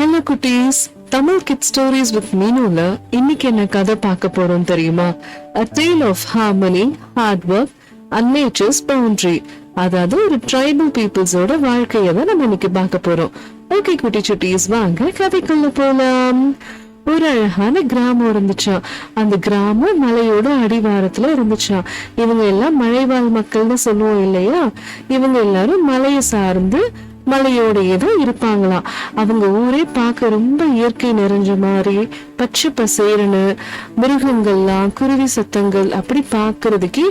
Hello குட்டீஸ், Tamil kit stories with மீனுல இன்னைக்கு என்ன கதை பார்க்க போறோம் தெரியுமா? A tale of harmony, hard work and nature's boundary. அதாவது ஒரு ட்ரைபல் பீப்புள்ஸோட வாழ்க்கையை தான் நம்ம இன்னைக்கு பார்க்க போறோம். ஓகே குட்டி சுட்டீஸ், வாங்க கதைக்குள்ள போலாம். ஒரு அழகான கிராமம் இருந்துச்சான். அந்த கிராமம் மலையோட அடிவாரத்துல இருந்துச்சான். இவங்க எல்லாம் மலைவாழ் மக்கள்னு சொல்லுவோம் இல்லையா? இவங்க எல்லாரும் மலையை சார்ந்து மலையோடையே தான் இருப்பாங்களாம். அவங்க ஊரே பார்க்க ரொம்ப இயற்கை நிறைஞ்ச மாதிரி பச்சை பசேரனு, மிருகங்கள்லாம், குருவி சத்தங்கள் அப்படி பாக்குறதுக்கு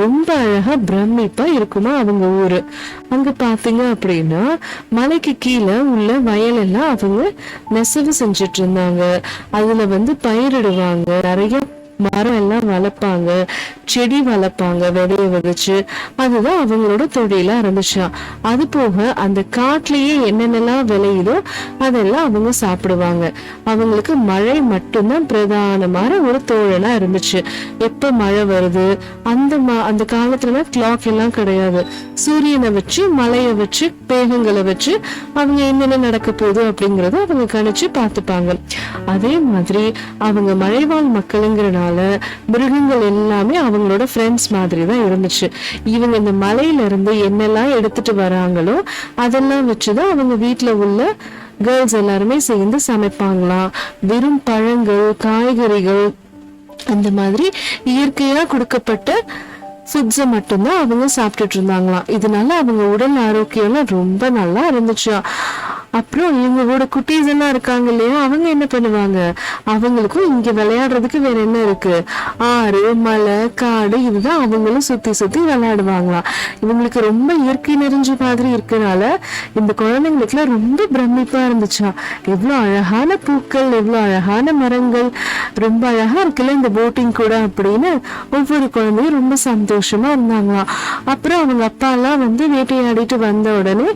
ரொம்ப அழகா பிரமிப்பா இருக்குமா அவங்க ஊரு. அங்க பாத்தீங்க அப்படின்னா மலைக்கு கீழே உள்ள வயல் எல்லாம் அவங்க நெசவு செஞ்சுட்டு இருந்தாங்க. அதுல பயிரிடுவாங்க, நிறைய மரம் எல்லாம் வளர்ப்பாங்க, செடி வளர்ப்பாங்க விதைய விதைச்சு. அதுதான் அவங்களோட தொழிலா இருந்துச்சா. அது போக அந்த காட்டுலயே என்னென்னலாம் விளையுதோ அதெல்லாம் அவங்க சாப்பிடுவாங்க. அவங்களுக்கு மழை மட்டும்தான் பிரதானமான ஒரு தோழனா இருந்துச்சு. எப்ப மழை வருது, அந்த காலத்துல கிளாக் எல்லாம் கிடையாது. சூரியனை வச்சு, மழைய வச்சு, மேகங்களை வச்சு அவங்க என்னென்ன நடக்க போகுது அப்படிங்கறத அவங்க கணிச்சு பார்த்துப்பாங்க. அதே மாதிரி அவங்க மழைவாழ் மக்களுங்கிறனால மிருகங்கள் எல்லாமே அவங்களோட ஃப்ரெண்ட்ஸ் மாதிரி தான் இருந்துச்சு. இவங்க இந்த மலையில இருந்து என்னெல்லாம் எடுத்துட்டு வராங்களோ அதெல்லாம் வச்சுதான் அவங்க வீட்டுல உள்ள கேர்ள்ஸ் எல்லாருமே சேர்ந்து சமைப்பாங்களாம். வெறும் பழங்கள், காய்கறிகள், அந்த மாதிரி இயற்கையா கொடுக்கப்பட்ட ஃபுட்ஸை மட்டும்தான் அவங்க சாப்பிட்டுட்டு இருந்தாங்களாம். இதனால அவங்க உடல் ஆரோக்கியம் ரொம்ப நல்லா இருந்துச்சா. அப்புறம் இவங்களோட குட்டீஸ் எல்லாம் இருக்காங்க இல்லையா, அவங்க என்ன பண்ணுவாங்க, அவங்களுக்கும் இங்க விளையாடுறதுக்கு வேற என்ன இருக்கு, ஆறு, மலை, காடு, இதுதான் அவங்களும் சுத்தி சுத்தி விளையாடுவாங்களாம். இவங்களுக்கு ரொம்ப இயற்கை நிறைஞ்ச மாதிரி இருக்கனால இந்த குழந்தைங்களுக்கு எல்லாம் ரொம்ப பிரமிப்பா இருந்துச்சா. எவ்வளவு அழகான பூக்கள், எவ்வளவு அழகான மரங்கள், ரொம்ப அழகா இருக்குல்ல இந்த போட்டிங் கூட அப்படின்னு ஒவ்வொரு குழந்தையும் ரொம்ப சந்தோஷமா இருந்தாங்களாம். அப்புறம் அவங்க அப்பா எல்லாம் வேட்டையாடிட்டு வந்த உடனே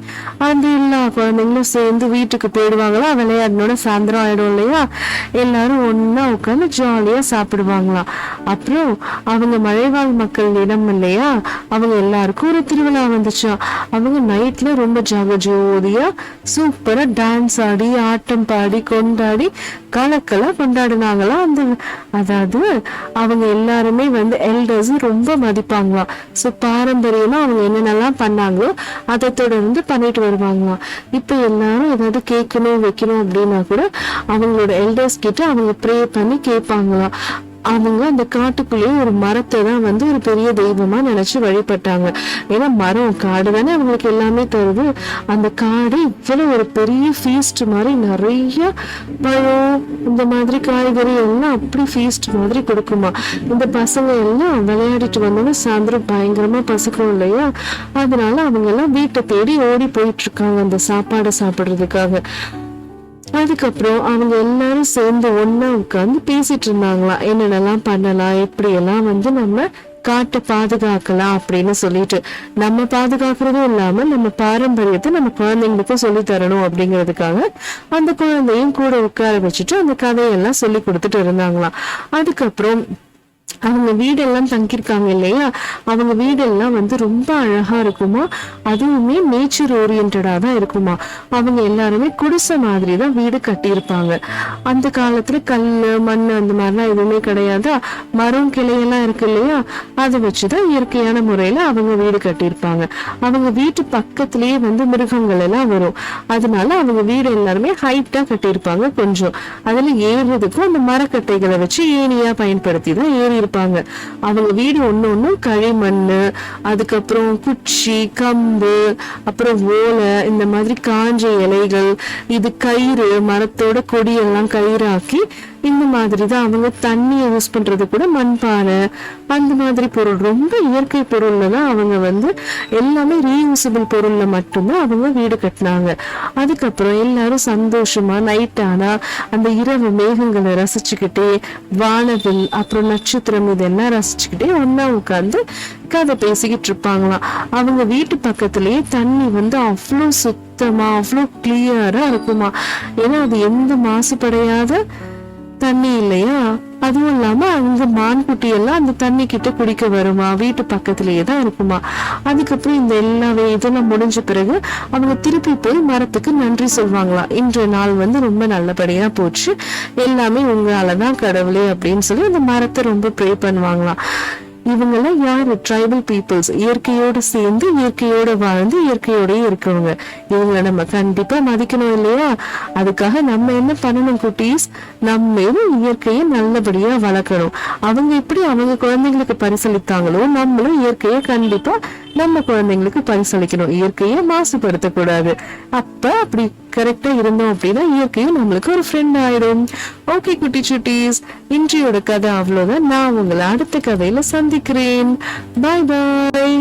அந்த எல்லா குழந்தைங்களும் சேர்ந்து வீட்டுக்கு போயிடுவாங்களா. விளையாடனோட சாயந்தரம் ஆயிடும் இல்லையா, எல்லாரும் ஒன்னா உட்காந்து ஜாலியா சாப்பிடுவாங்களாம். அப்புறம் அவங்க மலைவாழ் மக்கள் இடம் இல்லையா, அவங்க எல்லாருக்கும் ஒரு திருவிழா வந்துச்சா. அவங்க நைட்ல ரொம்ப ஜகஜோதியா சூப்பரா டான்ஸ் ஆடி, ஆட்டம் பாடி, கொண்டாடி கணக்கெல்லாம் கொண்டாடினாங்களாம். அதாவது அவங்க எல்லாருமே எல்டர்ஸ் ரொம்ப மதிப்பாங்களாம். சோ பாரம்பரியமா அவங்க என்னென்னலாம் பண்ணாங்களோ அதை தொடர்ந்து பண்ணிட்டு வருவாங்களாம். இப்ப எல்லாரும் ஏதாவது கேட்கணும் வைக்கணும் அப்படின்னா கூட அவங்களோட எல்டர்ஸ் கிட்ட அவங்க ப்ரே பண்ணி கேட்பாங்களாம். அவங்க அந்த காட்டுக்குள்ளேயே ஒரு மரத்தை தான் ஒரு பெரிய தெய்வமா நினைச்சு வழிபட்டாங்க. ஏன்னா மரம், காடு தானே அவங்களுக்கு எல்லாமே தருது. அந்த காடு இவ்வளவு ஒரு பெரிய ஃபீஸ்ட் மாதிரி நிறைய பழம், இந்த மாதிரி காய்கறி எல்லாம் அப்படி ஃபீஸ்ட் மாதிரி கொடுக்குமா. இந்த பசங்க எல்லாம் விளையாடிட்டு வந்தோம்னா சாயந்தரம் பயங்கரமா பசிக்கும் இல்லையா, அதனால அவங்க எல்லாம் வீட்டை தேடி ஓடி போயிட்டு இருக்காங்க அந்த சாப்பாடை சாப்பிடுறதுக்காக. அதுக்கப்புறம் அவங்க எல்லாரும் சேர்ந்து ஒன்னா உட்கார்ந்து பேசிட்டு இருந்தாங்களாம். என்னென்னலாம் பண்ணலாம், எப்படி எல்லாம் நம்ம காட்டை பாதுகாக்கலாம் அப்படின்னு சொல்லிட்டு. நம்ம பாதுகாக்கிறதும் இல்லாம நம்ம பாரம்பரியத்தை நம்ம குழந்தைங்களுக்கும் சொல்லி தரணும் அப்படிங்கிறதுக்காக அந்த குழந்தையும் கூட உட்கார வச்சுட்டு அந்த கதையெல்லாம் சொல்லி கொடுத்துட்டு இருந்தாங்களாம். அதுக்கப்புறம் அவங்க வீடெல்லாம் தங்கியிருக்காங்க இல்லையா, அவங்க வீடெல்லாம் ரொம்ப அழகா இருக்குமா. அதுவுமே நேச்சர் ஓரியன்டா தான் இருக்குமா. அவங்க எல்லாருமே குடிசை மாதிரி தான் வீடு கட்டியிருப்பாங்க. அந்த காலத்துல கல்லு, மண் அந்த மாதிரிலாம் எதுவுமே கிடையாது. மரம், கிளையெல்லாம் இருக்கு இல்லையா, அதை வச்சுதான் இயற்கையான முறையில அவங்க வீடு கட்டியிருப்பாங்க. அவங்க வீட்டு பக்கத்திலேயே மிருகங்கள் எல்லாம் வரும். அதனால அவங்க வீடு எல்லாருமே ஹைட்டா கட்டியிருப்பாங்க. கொஞ்சம் அதுல ஏறுறதுக்கும் அந்த மரக்கட்டைகளை வச்சு ஏணியா பயன்படுத்தி தான் ஏறி இருப்பாங்க. அவங்க வீடு ஒண்ணு களிமண்ணு, அதுக்கப்புறம் குச்சி, கம்பு, அப்புறம் ஓலை, இந்த மாதிரி காஞ்ச இலைகள், இது கயிறு, மரத்தோட கொடியெல்லாம் கயிறாக்கி இந்த மாதிரிதான் அவங்க தண்ணியை யூஸ் பண்றது கூட மண்பானை, அந்த மாதிரி பொருள், ரொம்ப இயற்கை பொருள்ல தான் அவங்க எல்லாமே ரீயூசபிள் பொருள்ல மட்டும்தான் அவங்க வீடு கட்டினாங்க. அதுக்கப்புறம் எல்லாரும் சந்தோஷமா நைட் ஆனா அந்த இரவு மேகங்களை ரசிச்சுக்கிட்டே, வானவில், அப்புறம் நட்சத்திரம், இதெல்லாம் ரசிச்சுக்கிட்டே ஒன்னா உட்கார்ந்து கதை பேசிக்கிட்டு இருப்பாங்களாம். அவங்க வீட்டு பக்கத்திலேயே தண்ணி அவ்வளோ சுத்தமா, அவ்வளோ கிளியரா இருக்குமா. ஏன்னா அது எந்த மாசுபடையாத தண்ணி இல்லையா, அதுவும் இல்லாம அங்க மான்குட்டி எல்லாம் அந்த தண்ணி கிட்ட குடிக்க வருமா, வீட்டு பக்கத்திலேயே தான் இருக்குமா. அதுக்கப்புறம் இந்த எல்லா இதெல்லாம் முடிஞ்ச பிறகு அவங்க திருப்பி போய் மரத்துக்கு நன்றி சொல்வாங்களாம். இன்றைய நாள் ரொம்ப நல்லபடியா போச்சு, எல்லாமே உங்களாலதான் கடவுளே அப்படின்னு சொல்லி அந்த மரத்தை ரொம்ப ப்ரே பண்ணுவாங்களாம். இவங்கெல்லாம் யாரு? Tribal peoples. இயற்கையோடு சேர்ந்து இயற்கையோட வாழ்ந்து இயற்கையோடய இருக்கவங்க. இவங்களை நம்ம கண்டிப்பா மதிக்கணும் இல்லையா? அதுக்காக நம்ம என்ன பண்ணணும் குட்டீஸ், நம்மளும் இயற்கையை நல்லபடியா வளர்க்கணும். அவங்க எப்படி அவங்க குழந்தைங்களுக்கு பரிசளித்தாங்களோ நம்மளும் இயற்கையை கண்டிப்பா நம்ம குழந்தைங்களுக்கு பரிசளிக்கணும். இயற்கையை மாசுபடுத்த கூடாது. அப்படி கரெக்டா இருந்தோம் அப்படின்னா இயற்கையும் நம்மளுக்கு ஒரு ஃப்ரெண்ட் ஆயிடும். ஓகே குட்டி சுட்டீஸ், இன்றையோட கதை அவ்வளவுதான். நான் உங்களை அடுத்த கதையில சந்திக்கிறேன். பாய் பாய்.